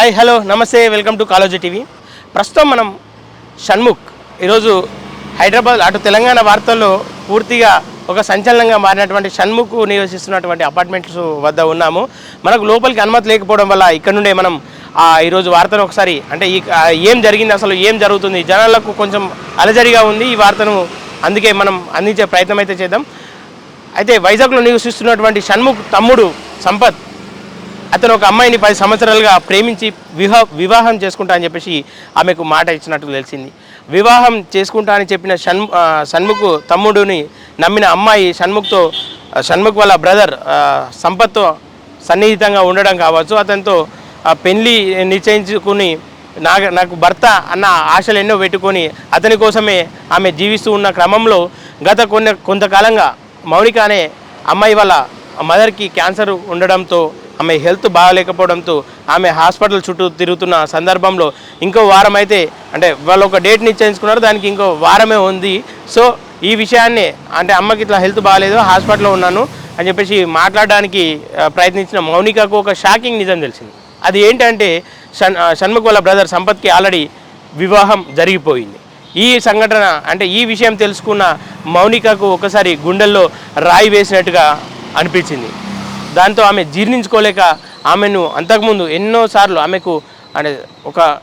Hi hello నమస్తే welcome to Kaloji TV. ప్రస్తుతం మనం షణ్ముఖ్ ఈరోజు హైదరాబాద్ అటు తెలంగాణ వార్తల్లో పూర్తిగా ఒక సంచలనంగా మారినటువంటి షణ్ముఖ్ నివసిస్తున్నటువంటి అపార్ట్మెంట్స్ వద్ద ఉన్నాము. మనకు లోపలికి అనుమతి లేకపోవడం వల్ల ఇక్కడ నుండే మనం ఈరోజు వార్తను ఒకసారి అంటే ఏం జరిగింది, అసలు ఏం జరుగుతుంది, జనాలకు కొంచెం అలజడిగా ఉంది ఈ వార్తను, అందుకే మనం అందించే ప్రయత్నం అయితే చేద్దాం. అయితే వైజాగ్లో నివసిస్తున్నటువంటి షణ్ముఖ్ తమ్ముడు సంపత్ అతను ఒక అమ్మాయిని 10 సంవత్సరాలుగా ప్రేమించి వివాహం చేసుకుంటా అని చెప్పేసి ఆమెకు మాట ఇచ్చినట్టు తెలిసింది. వివాహం చేసుకుంటా అని చెప్పిన షణ్ముఖ్ తమ్ముడిని నమ్మిన అమ్మాయి షణ్ముఖ్ వాళ్ళ బ్రదర్ సంపత్తో సన్నిహితంగా ఉండడం కావచ్చు, అతనితో పెళ్లి నిశ్చయించుకుని నాకు భర్త అన్న ఆశలు ఎన్నో పెట్టుకొని అతని కోసమే ఆమె జీవిస్తూ ఉన్న క్రమంలో గత కొంతకాలంగా మౌనిక అనే అమ్మాయి వాళ్ళ మదర్కి క్యాన్సర్ ఉండడంతో ఆమె హెల్త్ బాగాలేకపోవడంతో ఆమె హాస్పిటల్ చుట్టూ తిరుగుతున్న సందర్భంలో ఇంకో వారం అయితే అంటే వాళ్ళు ఒక డేట్ నిశ్చయించుకున్నారు, దానికి ఇంకో వారమే ఉంది. సో ఈ విషయాన్ని అంటే అమ్మకి ఇట్లా హెల్త్ బాగాలేదు, హాస్పిటల్లో ఉన్నాను అని చెప్పేసి మాట్లాడడానికి ప్రయత్నించిన మౌనికకు ఒక షాకింగ్ నిజం తెలిసింది. అది ఏంటంటే షణ్ముఖ్ వాళ్ళ బ్రదర్ సంపత్కి ఆల్రెడీ వివాహం జరిగిపోయింది. ఈ సంఘటన అంటే ఈ విషయం తెలుసుకున్న మౌనికకు ఒకసారి గుండెల్లో రాయి వేసినట్టుగా అనిపించింది. దాంతో ఆమె జీర్ణించుకోలేక ఆమెను అంతకుముందు ఎన్నోసార్లు ఆమెకు అంటే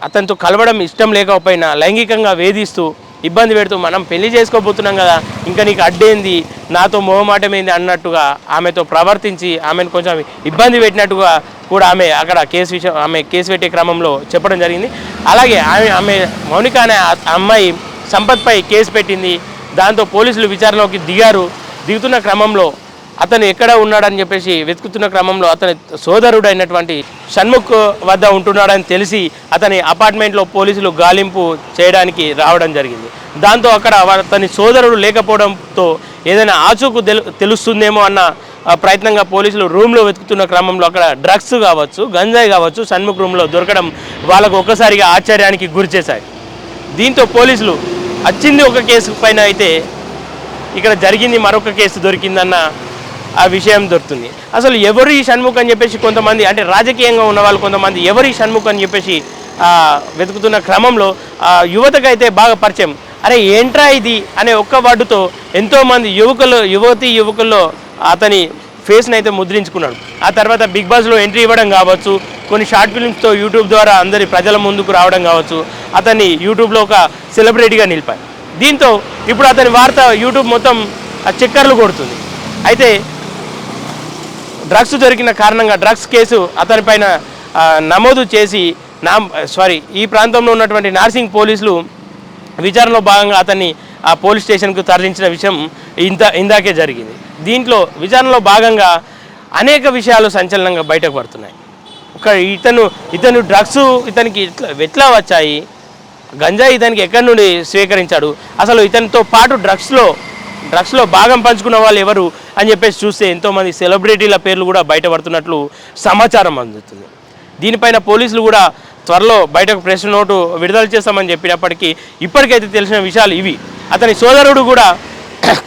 అతనితో కలవడం ఇష్టం లేకపోయినా లైంగికంగా వేధిస్తూ ఇబ్బంది పెడుతూ మనం పెళ్లి చేసుకోబోతున్నాం కదా, ఇంకా నీకు అడ్డేంది, నాతో మొహమాటమైంది అన్నట్టుగా ఆమెతో ప్రవర్తించి ఆమెను కొంచెం ఇబ్బంది పెట్టినట్టుగా కూడా ఆమె కేసు పెట్టే క్రమంలో చెప్పడం జరిగింది. అలాగే ఆమె మౌనిక అనే అమ్మాయి సంపత్పై కేసు పెట్టింది. దాంతో పోలీసులు విచారణలోకి దిగుతున్న క్రమంలో అతను ఎక్కడ ఉన్నాడని చెప్పేసి వెతుకుతున్న క్రమంలో అతని సోదరుడు అయినటువంటి షణ్ముఖ్ వద్ద ఉంటున్నాడని తెలిసి అతని అపార్ట్మెంట్లో పోలీసులు గాలింపు చేయడానికి రావడం జరిగింది. దాంతో అక్కడ అతని సోదరుడు లేకపోవడంతో ఏదైనా ఆచూకు తెలుస్తుందేమో అన్న ప్రయత్నంగా పోలీసులు రూమ్లో వెతుకుతున్న క్రమంలో అక్కడ డ్రగ్స్ కావచ్చు, గంజాయి కావచ్చు షణ్ముఖ్ రూమ్లో దొరకడం వాళ్ళకు ఒక్కసారిగా ఆశ్చర్యానికి గురి చేశాయి. దీంతో పోలీసులు వచ్చింది ఒక కేసు పైన అయితే ఇక్కడ జరిగింది మరొక కేసు దొరికిందన్న ఆ విషయం దొరుకుతుంది. అసలు ఎవరు ఈ షణ్ముఖ్ అని చెప్పేసి కొంతమంది అంటే రాజకీయంగా ఉన్న వాళ్ళు కొంతమంది ఎవరు ఈ షణ్ముఖ్ అని చెప్పేసి వెతుకుతున్న క్రమంలో యువతకైతే బాగా పరిచయం. అరే ఏంట్రా ఇది అనే ఒక్క వర్డుతో ఎంతోమంది యువకుల్లో అతని ఫేస్ని అయితే ముద్రించుకున్నాడు. ఆ తర్వాత బిగ్ బాస్లో ఎంట్రీ ఇవ్వడం కావచ్చు, కొన్ని షార్ట్ ఫిల్మ్స్తో యూట్యూబ్ ద్వారా అందరి ప్రజల ముందుకు రావడం కావచ్చు, అతన్ని యూట్యూబ్లో ఒక సెలబ్రిటీగా నిలిపారు. దీంతో ఇప్పుడు అతని వార్త యూట్యూబ్ మొత్తం చక్కర్లు కొడుతుంది. అయితే డ్రగ్స్ దొరికిన కారణంగా డ్రగ్స్ కేసు అతనిపైన నమోదు చేసి ఈ ప్రాంతంలో ఉన్నటువంటి నార్సింగ్ పోలీసులు విచారణలో భాగంగా అతన్ని ఆ పోలీస్ స్టేషన్కు తరలించిన విషయం ఇందాకే జరిగింది. దీంట్లో విచారణలో భాగంగా అనేక విషయాలు సంచలనంగా బయటకు పడుతున్నాయి. ఇతను డ్రగ్స్ ఇతనికి ఎట్లా వచ్చాయి, గంజాయి ఇతనికి ఎక్కడి నుండి స్వీకరించాడు, అసలు ఇతనితో పాటు డ్రగ్స్లో భాగం పంచుకున్న వాళ్ళు ఎవరు అని చెప్పేసి చూస్తే ఎంతోమంది సెలబ్రిటీల పేర్లు కూడా బయటపడుతున్నట్లు సమాచారం అందుతుంది. దీనిపైన పోలీసులు కూడా త్వరలో బయటకు ప్రెస్ నోటు విడుదల చేస్తామని చెప్పినప్పటికీ ఇప్పటికైతే తెలిసిన విషయాలు ఇవి. అతని సోదరుడు కూడా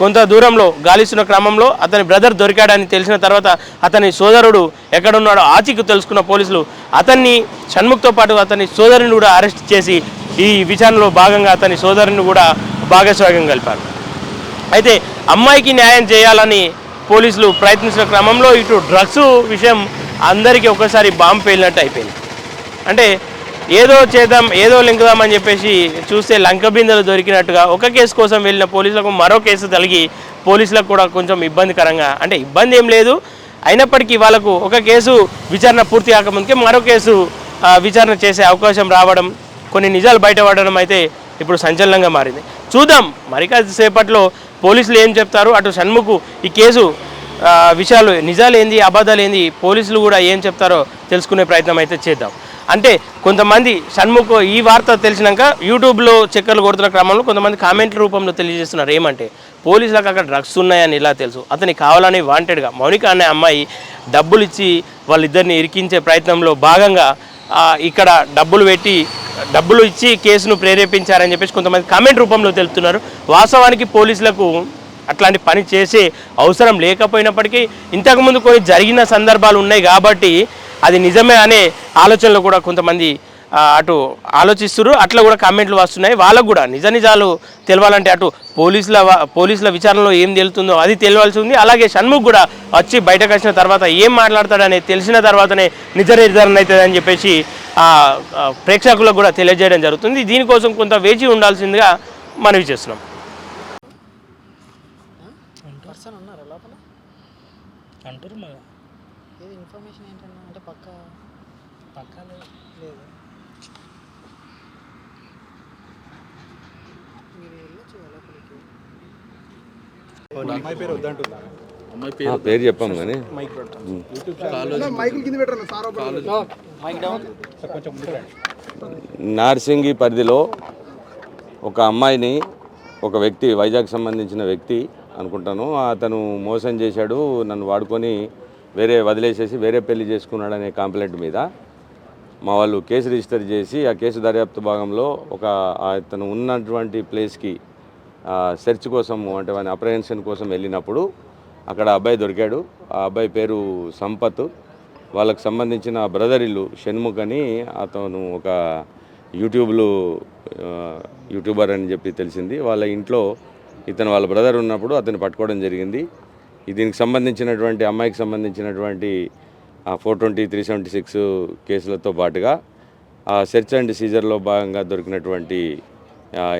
కొంత దూరంలో గాలిస్తున్న క్రమంలో అతని బ్రదర్ దొరికాడని తెలిసిన తర్వాత అతని సోదరుడు ఎక్కడున్నాడో ఆచూకీ తెలుసుకున్న పోలీసులు అతన్ని షణ్ముఖ్తో పాటు అతని సోదరుని కూడా అరెస్ట్ చేసి ఈ విచారణలో భాగంగా అతని సోదరుని కూడా భాగస్వామ్యం కలిపారు. అయితే అమ్మాయికి న్యాయం చేయాలని పోలీసులు ప్రయత్నించిన క్రమంలో ఇటు డ్రగ్స్ విషయం అందరికీ ఒకసారి బాంబు పేలినట్టు అయిపోయింది. అంటే ఏదో చేద్దాం ఏదో లింకుదామని చెప్పేసి చూస్తే లంక బిందెలు దొరికినట్టుగా ఒక కేసు కోసం వెళ్ళిన పోలీసులకు మరో కేసు తగిలి పోలీసులకు కూడా కొంచెం ఇబ్బందికరంగా, అంటే ఇబ్బంది ఏం లేదు అయినప్పటికీ వాళ్ళకు ఒక కేసు విచారణ పూర్తి కాకముందుకే మరో కేసు విచారణ చేసే అవకాశం రావడం, కొన్ని నిజాలు బయటపడడం అయితే ఇప్పుడు సంచలనంగా మారింది. చూద్దాం మరి కాసేపట్లో పోలీసులు ఏం చెప్తారు, అటు షణ్ముఖ్ ఈ కేసు విషయాలు నిజాలు ఏంది అబద్ధాలు ఏంది పోలీసులు కూడా ఏం చెప్తారో తెలుసుకునే ప్రయత్నం అయితే చేద్దాం. అంటే కొంతమంది షణ్ముఖ్ ఈ వార్త తెలిసినాక యూట్యూబ్లో చక్కర్లు కొడుతున్న క్రమంలో కొంతమంది కామెంట్ల రూపంలో తెలియజేస్తున్నారు. ఏమంటే పోలీసులకు అక్కడ డ్రగ్స్ ఉన్నాయని ఇలా తెలుసు, అతనికి కావాలని వాంటెడ్గా మౌనిక అనే అమ్మాయి డబ్బులు ఇచ్చి వాళ్ళిద్దరిని ఇరికించే ప్రయత్నంలో భాగంగా ఇక్కడ డబ్బులు ఇచ్చి కేసును ప్రేరేపించారని చెప్పేసి కొంతమంది కామెంట్ రూపంలో తెలుపుతున్నారు. వాస్తవానికి పోలీసులకు అట్లాంటి పని చేసే అవసరం లేకపోయినప్పటికీ ఇంతకుముందు కొన్ని జరిగిన సందర్భాలు ఉన్నాయి కాబట్టి అది నిజమే అనే ఆలోచనలో కూడా కొంతమంది అటు ఆలోచిస్తున్నారు. అట్లా కూడా కామెంట్లు వస్తున్నాయి. వాళ్ళకు కూడా నిజాలు తెలవాలంటే అటు పోలీసుల విచారణలో ఏం తెలుతుందో అది తెలియాల్సి ఉంది. అలాగే షణ్ముఖ్ కూడా వచ్చి బయటకు వచ్చిన తర్వాత ఏం మాట్లాడతాడనేది తెలిసిన తర్వాతనే నిజ నిర్ధారణ అవుతుంది అని చెప్పేసి ప్రేక్షకులకు కూడా తెలియజేయడం జరుగుతుంది. దీనికోసం కొంత వేచి ఉండాల్సిందిగా మనవి చేస్తున్నాం. అంటారు మరి ఏది ఇన్ఫర్మేషన్ ఏంటన్నా అంటే పక్కా లేదు మీరు వెళ్ళొచ్చు లోపలికి. అమ్మాయి పేరు చెప్పాము కానీ నార్సింగి పరిధిలో ఒక అమ్మాయిని ఒక వ్యక్తి వైజాగ్ సంబంధించిన వ్యక్తి అనుకుంటాను అతను మోసం చేశాడు, నన్ను వాడుకొని వదిలేసేసి వేరే పెళ్లి చేసుకున్నాడనే కంప్లైంట్ మీద మా వాళ్ళు కేసు రిజిస్టర్ చేసి ఆ కేసు దర్యాప్తు భాగంలో అతను ఉన్నటువంటి ప్లేస్కి సెర్చ్ కోసం అంటే వాని అప్రహెన్షన్ కోసం వెళ్ళినప్పుడు అక్కడ అబ్బాయి దొరికాడు. ఆ అబ్బాయి పేరు సంపత్. వాళ్ళకు సంబంధించిన బ్రదర్ ఇల్లు షణ్ముఖ్ అని, అతను ఒక యూట్యూబర్ అని చెప్పి తెలిసింది. వాళ్ళ ఇంట్లో వాళ్ళ బ్రదర్ ఉన్నప్పుడు అతన్ని పట్టుకోవడం జరిగింది. దీనికి సంబంధించినటువంటి అమ్మాయికి సంబంధించినటువంటి 420, 376 కేసులతో పాటుగా సెర్చ్ అండ్ సీజర్లో భాగంగా దొరికినటువంటి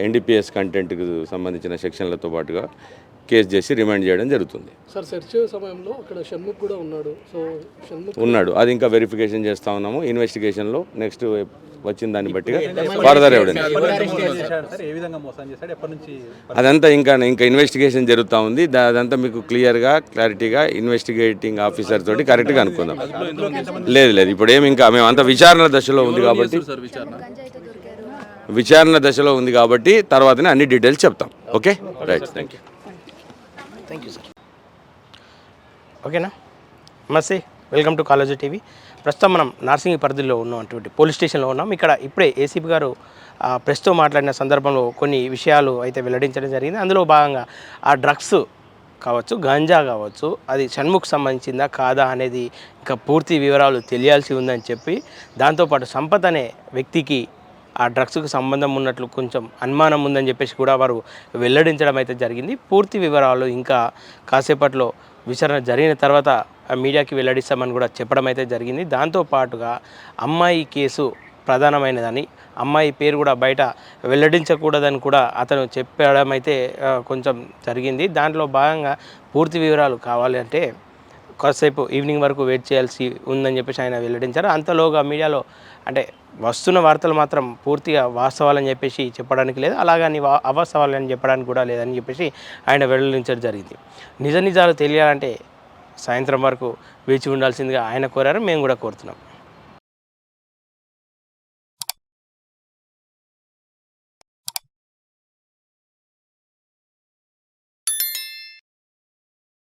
NDPS కంటెంట్కి సంబంధించిన సెక్షన్లతో పాటుగా కేసు చేసి రిమాండ్ చేయడం జరుగుతుంది. సార్ సెర్చ్ సమయంలో అక్కడ షణ్ముఖ్ కూడా ఉన్నాడు. సో ఉన్నాడు, అది ఇంకా వెరిఫికేషన్ చేస్తూ ఉన్నాము. ఇన్వెస్టిగేషన్లో నెక్స్ట్ వచ్చిన దాన్ని బట్టిగా ఫర్దర్ ఎవిడెన్స్ అదంతా ఇంకా ఇన్వెస్టిగేషన్ జరుగుతూ ఉంది. అదంతా మీకు క్లారిటీగా ఇన్వెస్టిగేటింగ్ ఆఫీసర్ తోటి కరెక్ట్గా అనుకుందాం. లేదు ఇప్పుడు ఇంకా మేము అంత విచారణ దశలో ఉంది కాబట్టి తర్వాతనే అన్ని డీటెయిల్స్ చెప్తాం. Okay, right, thank you sir. ఓకేనా, నమస్తే, వెల్కమ్ టు కాలేజీ టీవీ. ప్రస్తుతం మనం నార్సింగి పరిధిలో ఉన్నటువంటి పోలీస్ స్టేషన్లో ఉన్నాం. ఇక్కడ ఇప్పుడే ఏసీపీ గారు ప్రెస్తో మాట్లాడిన సందర్భంలో కొన్ని విషయాలు అయితే వెల్లడించడం జరిగింది. అందులో భాగంగా ఆ డ్రగ్స్ కావచ్చు, గాంజా కావచ్చు, అది షణ్ముఖ్ సంబంధించిందా కాదా అనేది ఇంకా పూర్తి వివరాలు తెలియాల్సి ఉందని చెప్పి, దాంతోపాటు సంపత్ అనే వ్యక్తికి ఆ డ్రగ్స్కు సంబంధం ఉన్నట్లు కొంచెం అనుమానం ఉందని చెప్పేసి కూడా వారు వెల్లడించడం అయితే జరిగింది. పూర్తి వివరాలు ఇంకా కాసేపట్లో విచారణ జరిగిన తర్వాత మీడియాకి వెల్లడిస్తామని కూడా చెప్పడం అయితే జరిగింది. దాంతోపాటుగా అమ్మాయి కేసు ప్రధానమైనదని, అమ్మాయి పేరు కూడా బయట వెల్లడించకూడదని కూడా అతను చెప్పడం అయితే కొంచెం జరిగింది. దాంట్లో భాగంగా పూర్తి వివరాలు కావాలి అంటే కాసేపు ఈవినింగ్ వరకు వెయిట్ చేయాల్సి ఉందని చెప్పేసి ఆయన వెల్లడించారు. అంతలోగా మీడియాలో అంటే వస్తున్న వార్తలు మాత్రం పూర్తిగా వాస్తవాలని చెప్పేసి చెప్పడానికి లేదు, అలాగని అవాస్తవాలని చెప్పడానికి కూడా లేదని చెప్పేసి ఆయన వెల్లడించడం జరిగింది. నిజాలు తెలియాలంటే సాయంత్రం వరకు వేచి ఉండాల్సిందిగా ఆయన కోరారు, మేము కూడా కోరుతున్నాం.